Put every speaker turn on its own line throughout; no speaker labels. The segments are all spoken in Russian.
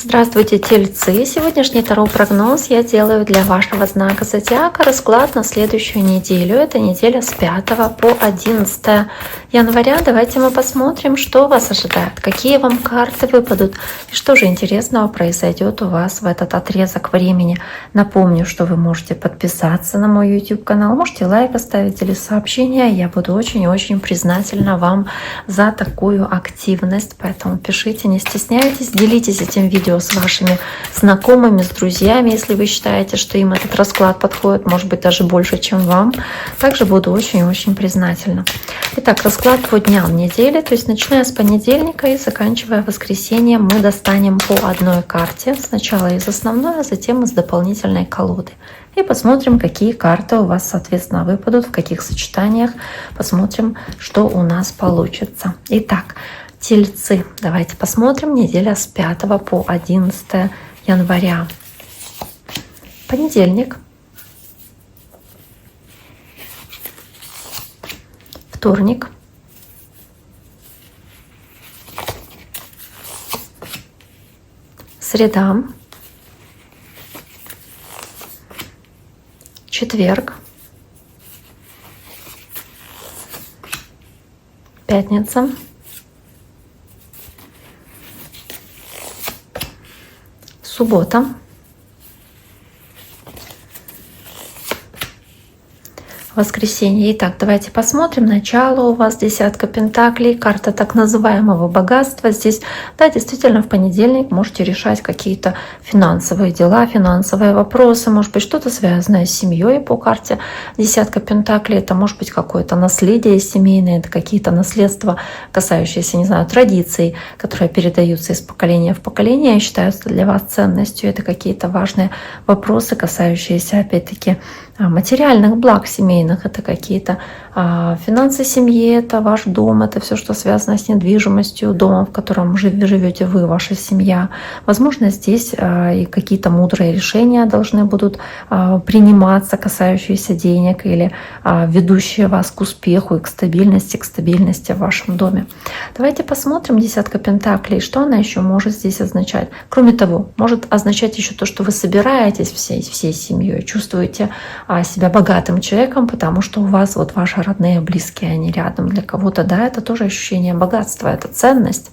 Здравствуйте, тельцы! Сегодняшний таро-прогноз я делаю для вашего знака зодиака. Расклад на следующую неделю. Это неделя с 5 по 11 января. Давайте мы посмотрим, что вас ожидает, какие вам карты выпадут и что же интересного произойдет у вас в этот отрезок времени. Напомню, что вы можете подписаться на мой YouTube канал, можете лайк оставить или сообщение. Я буду очень-очень признательна вам за такую активность. Поэтому пишите, не стесняйтесь, делитесь этим видео с вашими знакомыми, с друзьями, если вы считаете, что им этот расклад подходит, может быть, даже больше, чем вам. Также буду очень-очень признательна. Итак, расклад по дням недели, то есть начиная с понедельника и заканчивая воскресеньем, мы достанем по одной карте. Сначала из основной, а затем из дополнительной колоды. И посмотрим, какие карты у вас, соответственно, выпадут, в каких сочетаниях. Посмотрим, что у нас получится. Итак, Тельцы, давайте посмотрим, неделя с 5 по 11 января. Понедельник, вторник, среда, четверг, пятница, суббота, воскресенье. Итак, давайте посмотрим. Начало у вас десятка пентаклей, карта так называемого богатства. Здесь, да, действительно, в понедельник можете решать какие-то финансовые дела, финансовые вопросы, может быть, что-то связанное с семьей по карте десятка пентаклей. Это может быть какое-то наследие семейное, это какие-то наследства, касающиеся, не знаю, традиций, которые передаются из поколения в поколение и считаются для вас ценностью. Это какие-то важные вопросы, касающиеся, опять-таки, материальных благ семейных, это какие-то финансы семьи, это ваш дом, это все, что связано с недвижимостью, домом, в котором живете вы, ваша семья. Возможно, здесь и какие-то мудрые решения должны будут приниматься, касающиеся денег или ведущие вас к успеху и к стабильности в вашем доме. Давайте посмотрим десятка пентаклей, что она еще может здесь означать. Кроме того, может означать еще то, что вы собираетесь всей семьей, чувствуете себя богатым человеком, потому что у вас вот ваши родные, близкие, они рядом. Для кого-то, да, это тоже ощущение богатства, это ценность.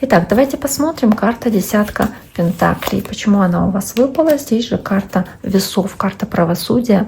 Итак, давайте посмотрим. Карта десятка пентаклей. Почему она у вас выпала? Здесь же карта весов, карта правосудия.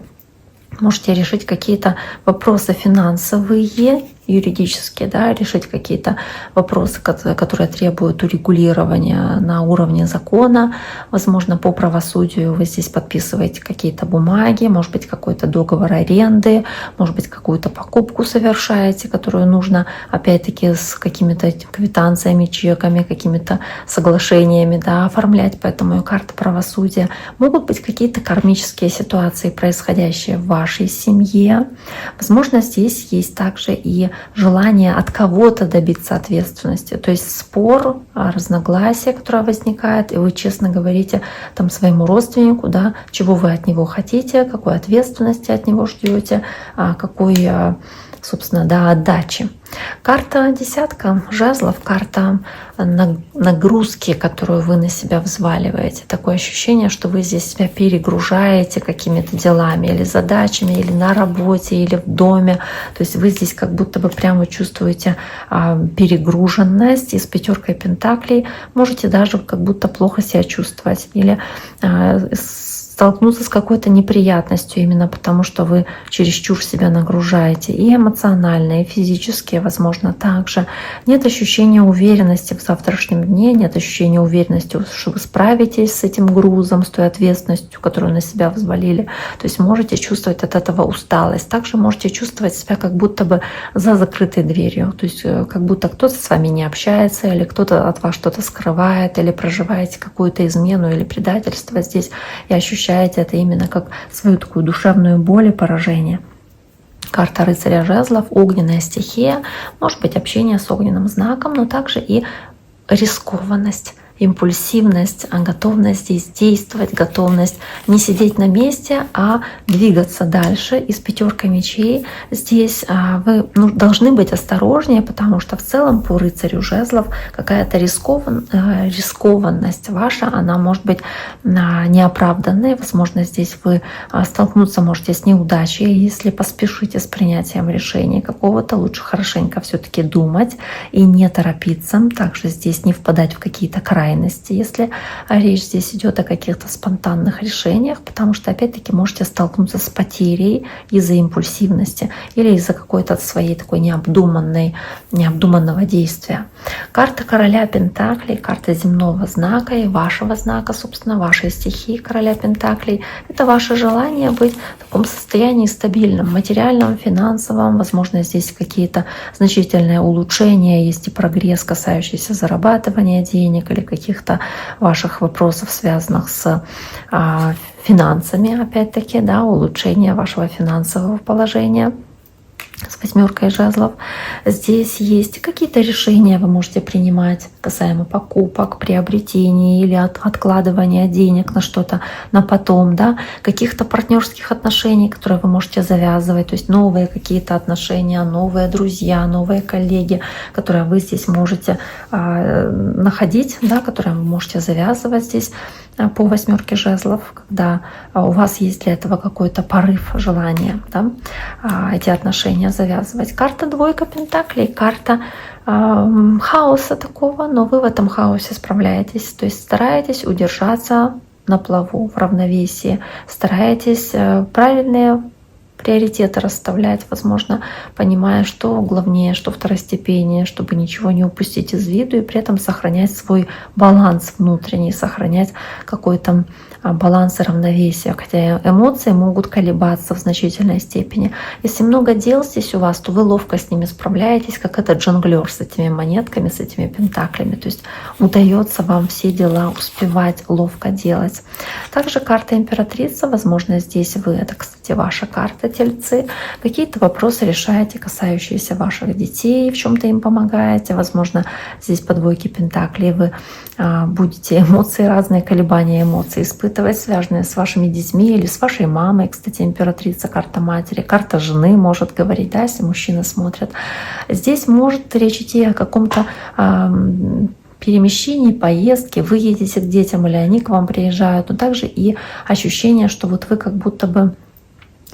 Можете решить какие-то вопросы финансовые, юридические, да, решить какие-то вопросы, которые требуют урегулирования на уровне закона. Возможно, по правосудию вы здесь подписываете какие-то бумаги, может быть, какой-то договор аренды, может быть, какую-то покупку совершаете, которую нужно, опять-таки, с какими-то квитанциями, чеками, какими-то соглашениями, да, оформлять. Поэтому и карта правосудия. Могут быть какие-то кармические ситуации, происходящие в вашей семье. Возможно, здесь есть также и желание от кого-то добиться ответственности. То есть спор, разногласие, которое возникает, и вы честно говорите там своему родственнику, да, чего вы от него хотите, какой ответственности от него ждете, какой, собственно, да, отдачи. Карта десятка жезлов, карта нагрузки, которую вы на себя взваливаете. Такое ощущение, что вы здесь себя перегружаете какими-то делами или задачами, или на работе, или в доме. То есть вы здесь как будто бы прямо чувствуете перегруженность. И с пятеркой пентаклей можете даже как будто плохо себя чувствовать или столкнуться с какой-то неприятностью именно потому, что вы чересчур себя нагружаете и эмоционально, и физически, возможно, также. Нет ощущения уверенности в завтрашнем дне, нет ощущения уверенности, что вы справитесь с этим грузом, с той ответственностью, которую на себя взвалили. То есть можете чувствовать от этого усталость. Также можете чувствовать себя как будто бы за закрытой дверью. То есть как будто кто-то с вами не общается, или кто-то от вас что-то скрывает, или проживаете какую-то измену или предательство здесь, и ощущаете это именно как свою такую душевную боль и поражение. Карта рыцаря жезлов, огненная стихия, может быть общение с огненным знаком, но также и рискованность. импульсивность, готовность здесь действовать, готовность не сидеть на месте, а двигаться дальше. И с 5 мечей здесь вы должны быть осторожнее, потому что в целом по рыцарю жезлов какая-то рискованность ваша, она может быть неоправданной. Возможно, здесь вы столкнуться можете с неудачей. Если поспешите с принятием решения какого-то, лучше хорошенько все-таки думать и не торопиться. Также здесь не впадать в какие-то крайности, если речь здесь идет о каких-то спонтанных решениях, потому что опять-таки можете столкнуться с потерей из-за импульсивности или из-за какой-то своей такой необдуманного действия. Карта короля Пентаклей, карта земного знака и вашего знака, собственно, вашей стихии короля Пентаклей. Это ваше желание быть в таком состоянии стабильном, материальном, финансовом. Возможно, здесь какие-то значительные улучшения, есть и прогресс, касающийся зарабатывания денег или каких-то ваших вопросов, связанных с финансами, опять-таки, да, улучшение вашего финансового положения. С 8 жезлов. Здесь есть какие-то решения вы можете принимать касаемо покупок, приобретений или откладывания денег на что-то на потом, да, каких-то партнерских отношений, которые вы можете завязывать, то есть новые какие-то отношения, новые друзья, новые коллеги, которые вы здесь можете находить, да, которые вы можете завязывать здесь по 8 жезлов, когда у вас есть для этого какой-то порыв, желания, да, эти отношения завязывать. Карта 2 Пентаклей, карта хаоса такого, но вы в этом хаосе справляетесь, то есть стараетесь удержаться на плаву, в равновесии, стараетесь правильные приоритеты расставлять, возможно, понимая, что главнее, что второстепеннее, чтобы ничего не упустить из виду и при этом сохранять свой баланс внутренний, сохранять какой-то баланс и равновесие, хотя эмоции могут колебаться в значительной степени. Если много дел здесь у вас, то вы ловко с ними справляетесь, как этот жонглер с этими монетками, с этими пентаклями. То есть удается вам все дела успевать ловко делать. Также карта императрица, возможно, здесь вы, это, кстати, ваша карта Тельцы, какие-то вопросы решаете, касающиеся ваших детей, в чем-то им помогаете. Возможно, здесь по 2 пентаклей вы будете эмоции, разные колебания эмоций испытывать, связанные с вашими детьми или с вашей мамой. Кстати, императрица, карта матери, карта жены может говорить, да, если мужчины смотрят. Здесь может речь идти о каком-то перемещении, поездке, вы едете к детям или они к вам приезжают, но также и ощущение, что вот вы как будто бы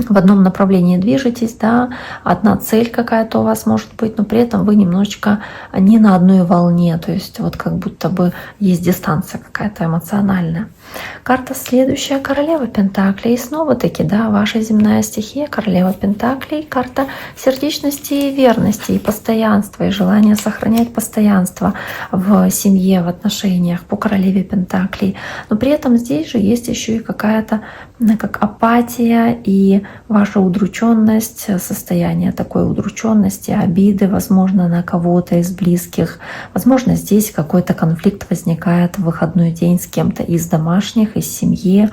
в одном направлении движетесь, да, одна цель какая-то у вас может быть, но при этом вы немножечко не на одной волне, то есть вот как будто бы есть дистанция какая-то эмоциональная. Карта следующая, королева Пентаклей, и снова-таки, да, ваша земная стихия, королева Пентаклей, карта сердечности и верности, и постоянства, и желания сохранять постоянство в семье, в отношениях по королеве Пентаклей. Но при этом здесь же есть еще и какая-то как апатия и ваша удрученность, состояние такой удрученности, обиды, возможно, на кого-то из близких. Возможно, здесь какой-то конфликт возникает в выходной день с кем-то из домашних, из семьи,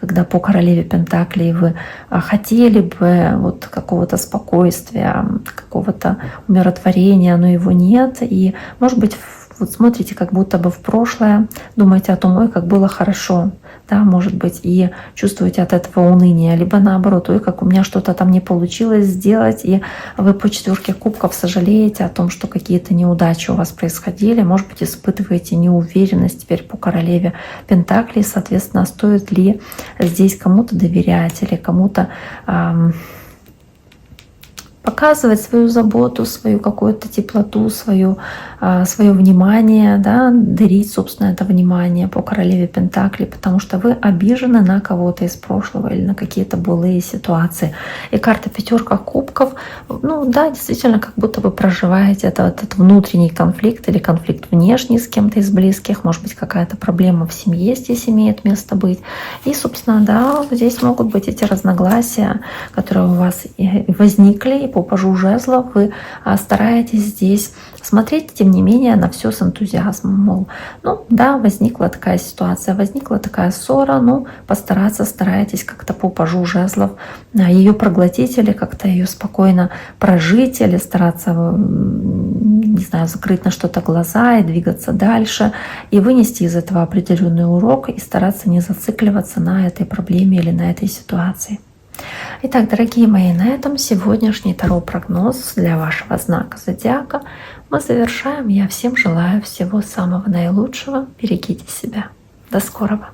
когда по королеве Пентаклей вы хотели бы вот какого-то спокойствия, какого-то умиротворения, но его нет. И, может быть, вот смотрите как будто бы в прошлое, думаете о том, ой, как было хорошо, да, может быть, и чувствуете от этого уныние, либо наоборот, ой, как у меня что-то там не получилось сделать, и вы по 4 кубков сожалеете о том, что какие-то неудачи у вас происходили, может быть, испытываете неуверенность теперь по королеве Пентаклей, соответственно, стоит ли здесь кому-то доверять или кому-то показывать свою заботу, свою какую-то теплоту, свое внимание, да, дарить, собственно, это внимание по королеве Пентаклей, потому что вы обижены на кого-то из прошлого или на какие-то былые ситуации. И карта 5 кубков, ну да, действительно, как будто вы проживаете этот внутренний конфликт или конфликт внешний с кем-то из близких, может быть, какая-то проблема в семье здесь имеет место быть. И, собственно, да, здесь могут быть эти разногласия, которые у вас возникли, и по пажу жезлов вы стараетесь здесь смотреть, тем не менее, на все с энтузиазмом. Мол, ну да, возникла такая ситуация, возникла такая ссора, ну стараетесь как-то по пажу жезлов ее проглотить или как-то ее спокойно прожить или стараться не знаю, закрыть на что-то глаза и двигаться дальше, и вынести из этого определенный урок и стараться не зацикливаться на этой проблеме или на этой ситуации. Итак, дорогие мои, на этом сегодняшний таро-прогноз для вашего знака зодиака мы завершаем. Я всем желаю всего самого наилучшего. Берегите себя. До скорого.